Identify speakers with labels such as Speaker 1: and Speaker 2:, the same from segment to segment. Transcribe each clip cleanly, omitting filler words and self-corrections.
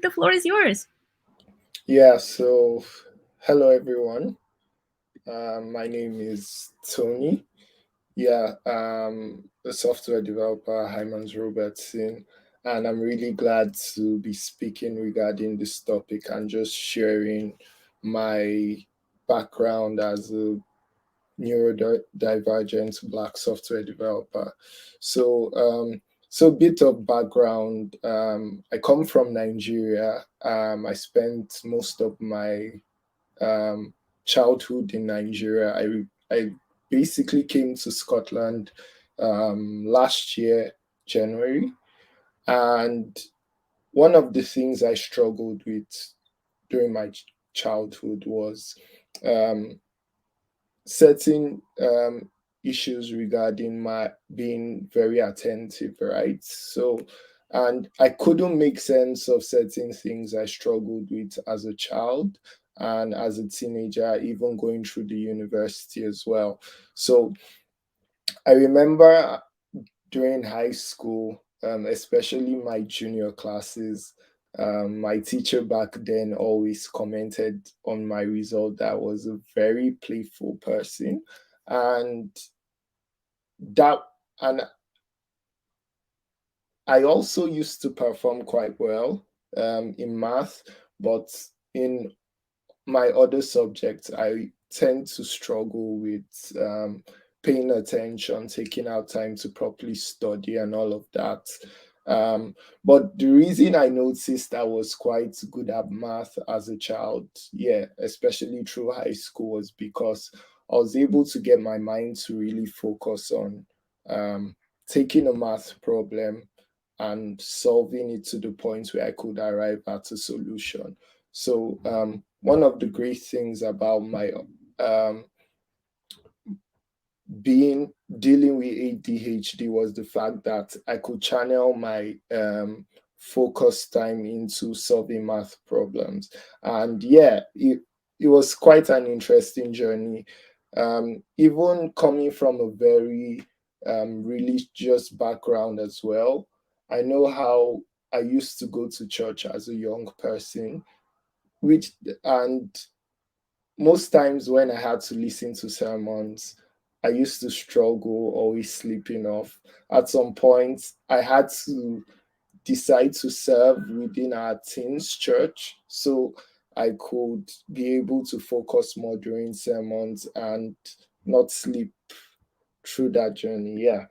Speaker 1: The floor is yours.
Speaker 2: Yeah, so hello everyone. My name is Tony. Yeah, a software developer, Hyman's Robertson, and I'm really glad to be speaking regarding this topic and just sharing my background as a neurodivergent Black software developer. So, so a bit of background. I come from Nigeria. I spent most of my um, childhood in Nigeria. I basically came to Scotland last year, January, and one of the things I struggled with during my childhood was um, certain issues regarding my being very attentive, right? So, and I couldn't make sense of certain things I struggled with as a child and as a teenager, even going through the university as well. So, I remember during high school, especially my junior classes, my teacher back then always commented on my result that I was a very playful person, and that and I also used to perform quite well in math, but in my other subjects, I tend to struggle with paying attention, taking out time to properly study, and all of that. But the reason I noticed I was quite good at math as a child, yeah, especially through high school, was because I was able to get my mind to really focus on taking a math problem and solving it to the point where I could arrive at a solution. So one of the great things about my um, being dealing with ADHD was the fact that I could channel my focus time into solving math problems, and yeah, it was quite an interesting journey. Even coming from a very religious background as well, I know how I used to go to church as a young person, which and most times when I had to listen to sermons, I used to struggle, always sleeping off. At some point, I had to decide to serve within our teens church so I could be able to focus more during sermons and not sleep through that journey. Yeah.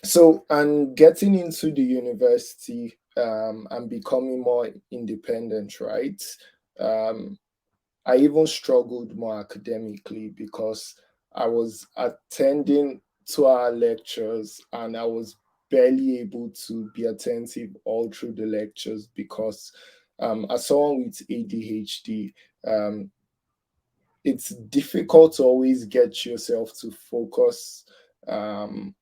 Speaker 2: So, and getting into the university and becoming more independent, right? Um, I even struggled more academically because I was attending to our lectures and I was barely able to be attentive all through the lectures because as someone with ADHD, um, it's difficult to always get yourself to focus um,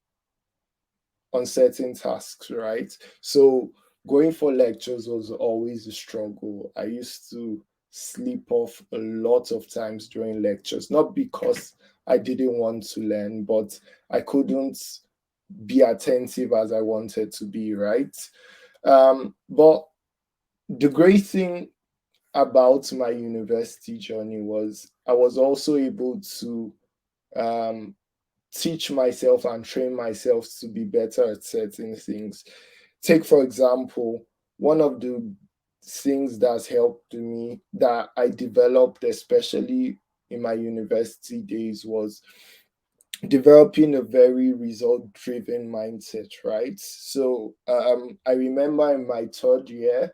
Speaker 2: on certain tasks, right? So going for lectures was always a struggle. I used to sleep off a lot of times during lectures, not because I didn't want to learn, but I couldn't be attentive as I wanted to be, right? But the great thing about my university journey was I was also able to um, teach myself and train myself to be better at certain things. Take, for example, one of the things that's helped me that I developed, especially in my university days, was developing a very result driven mindset, right? So I remember in my third year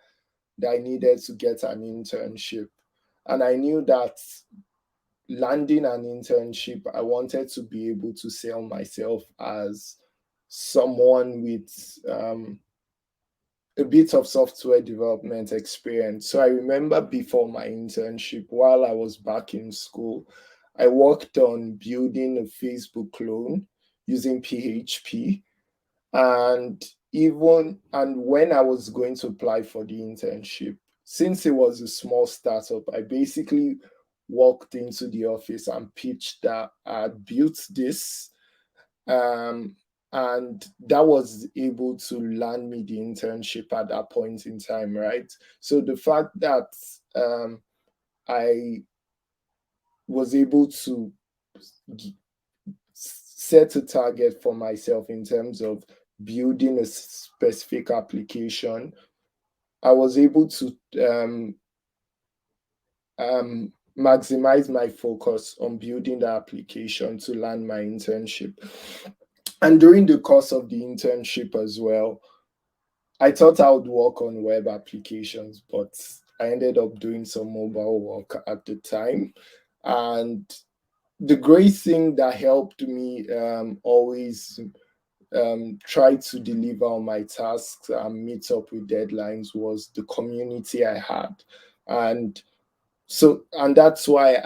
Speaker 2: that I needed to get an internship. And I knew that landing an internship, I wanted to be able to sell myself as someone with a bit of software development experience. So I remember before my internship, while I was back in school, I worked on building a Facebook clone using PHP. And when I was going to apply for the internship, since it was a small startup, I basically walked into the office and pitched that I had built this. Um, and that was able to land me the internship at that point in time, right? So the fact that I was able to set a target for myself in terms of building a specific application, I was able to maximize my focus on building the application to land my internship. And during the course of the internship as well, I thought I would work on web applications, but I ended up doing some mobile work at the time. And the great thing that helped me always try to deliver on my tasks and meet up with deadlines was the community I had. And and that's why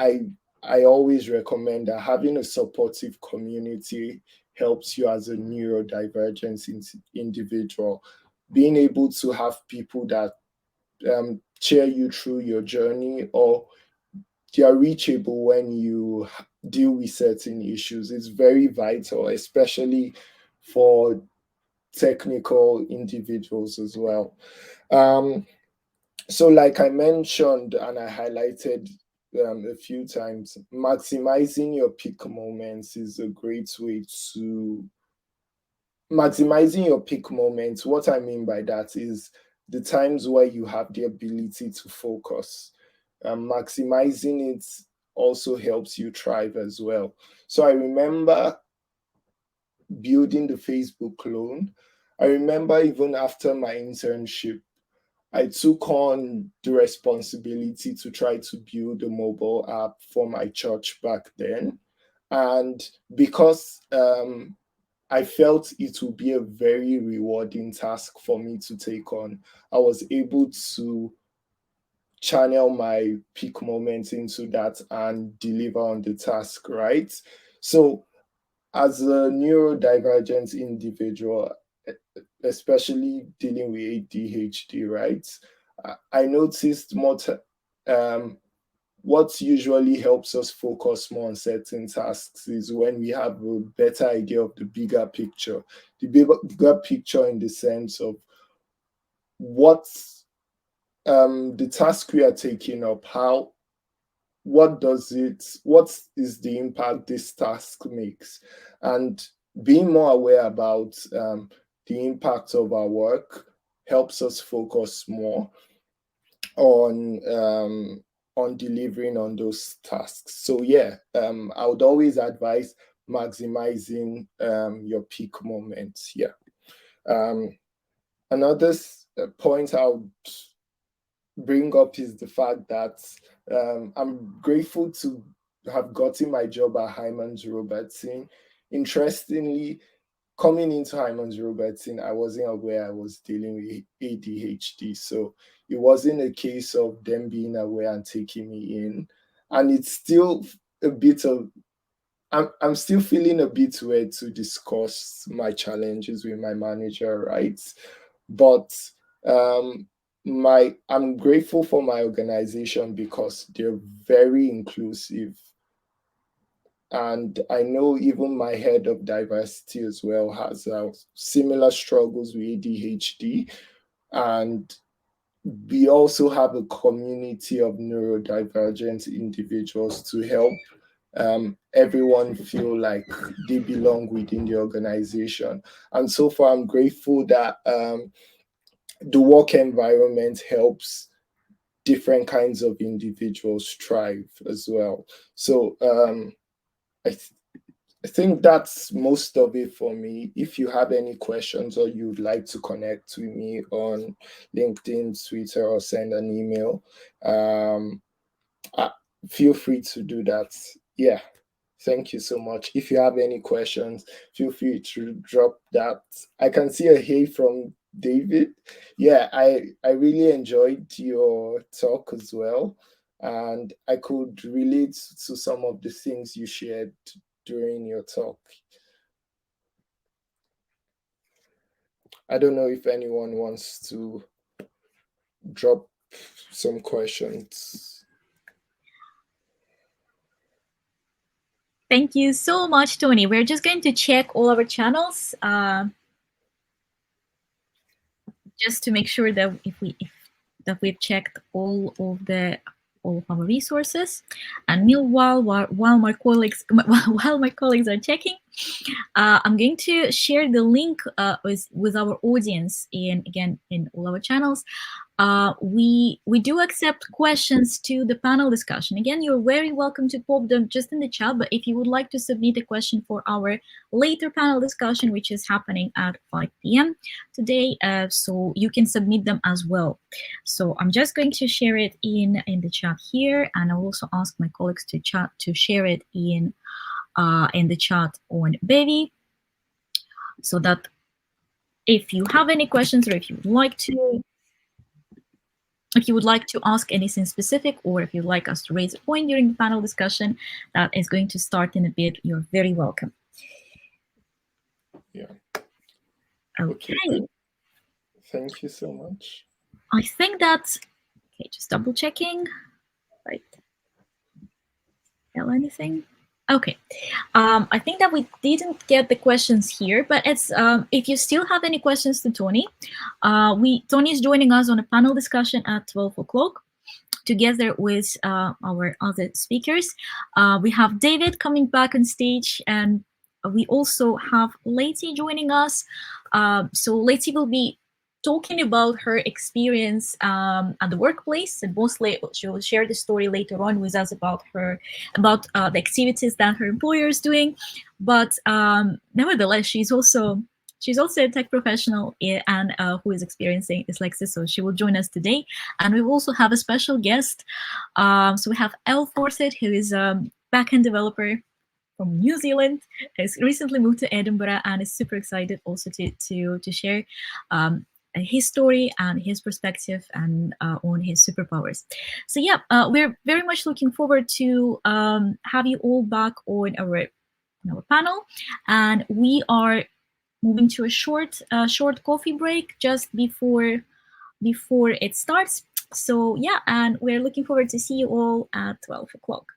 Speaker 2: I always recommend that having a supportive community helps you as a neurodivergent individual. Being able to have people that cheer you through your journey, or they are reachable when you deal with certain issues, is very vital, especially for technical individuals as well. So like I mentioned and I highlighted a few times, maximizing your peak moments is a great way to maximizing your peak moments. What I mean by that is the times where you have the ability to focus. Maximizing it also helps you thrive as well. So I remember building the Facebook clone. I remember even after my internship, I took on the responsibility to try to build a mobile app for my church back then. And because I felt it would be a very rewarding task for me to take on, I was able to channel my peak moments into that and deliver on the task, right? So, as a neurodivergent individual, especially dealing with ADHD, right? I noticed what usually helps us focus more on certain tasks is when we have a better idea of the bigger picture. The bigger picture in the sense of what the task we are taking up, what is the impact this task makes, and being more aware about the impact of our work helps us focus more on delivering on those tasks. So yeah, I would always advise maximizing your peak moments. Yeah. Another point I would bring up is the fact that I'm grateful to have gotten my job at Hyman's Robertson. Interestingly, coming into Hyman's Robertson, I wasn't aware I was dealing with ADHD. So it wasn't a case of them being aware and taking me in. And it's still a bit of, I'm still feeling a bit weird to discuss my challenges with my manager, right? But I'm grateful for my organization because they're very inclusive, and I know even my head of diversity as well has similar struggles with ADHD, and we also have a community of neurodivergent individuals to help everyone feel like they belong within the organization. And so far, I'm grateful that the work environment helps different kinds of individuals thrive as well. So I, th- I think that's most of it for me. If you have any questions or you'd like to connect with me on LinkedIn, Twitter, or send an email, um, uh, feel free to do that. Yeah. Thank you so much. If you have any questions, feel free to drop that. I can see a hey from David. Yeah, I really enjoyed your talk as well. And I could relate to some of the things you shared during your talk. I don't know if anyone wants to drop some questions.
Speaker 1: Thank you so much, Tony. We're just going to check all our channels just to make sure that that we've checked all of our resources. And meanwhile, while my colleagues are checking, I'm going to share the link with our audience in all our channels. We do accept questions to the panel discussion. Again, you're very welcome to pop them just in the chat, but if you would like to submit a question for our later panel discussion, which is happening at 5 p.m. today, so you can submit them as well. So I'm just going to share it in the chat here, and I'll also ask my colleagues to share it in the chat on Baby, so that if you have any questions, or if you would like to ask anything specific, or if you'd like us to raise a point during the panel discussion that is going to start in a bit, you're very welcome.
Speaker 2: Yeah.
Speaker 1: Okay.
Speaker 2: Thank you so much.
Speaker 1: I think that, okay, just double checking. Right. Tell anything? Okay. I think that we didn't get the questions here, but it's if you still have any questions to Tony, Tony is joining us on a panel discussion at 12 o'clock. Together with our other speakers. We have David coming back on stage, and we also have Leti joining us. So Leti will be talking about her experience at the workplace, and mostly she will share the story later on with us about the activities that her employer is doing. But nevertheless, she's also a tech professional and who is experiencing dyslexia, so she will join us today. And we also have a special guest. So we have Elle Fawcett, who is a backend developer from New Zealand, has recently moved to Edinburgh, and is super excited also to share his story and his perspective and on his superpowers. So yeah, we're very much looking forward to have you all back on our panel, and we are moving to a short coffee break just before it starts. So yeah, and we're looking forward to see you all at 12 o'clock.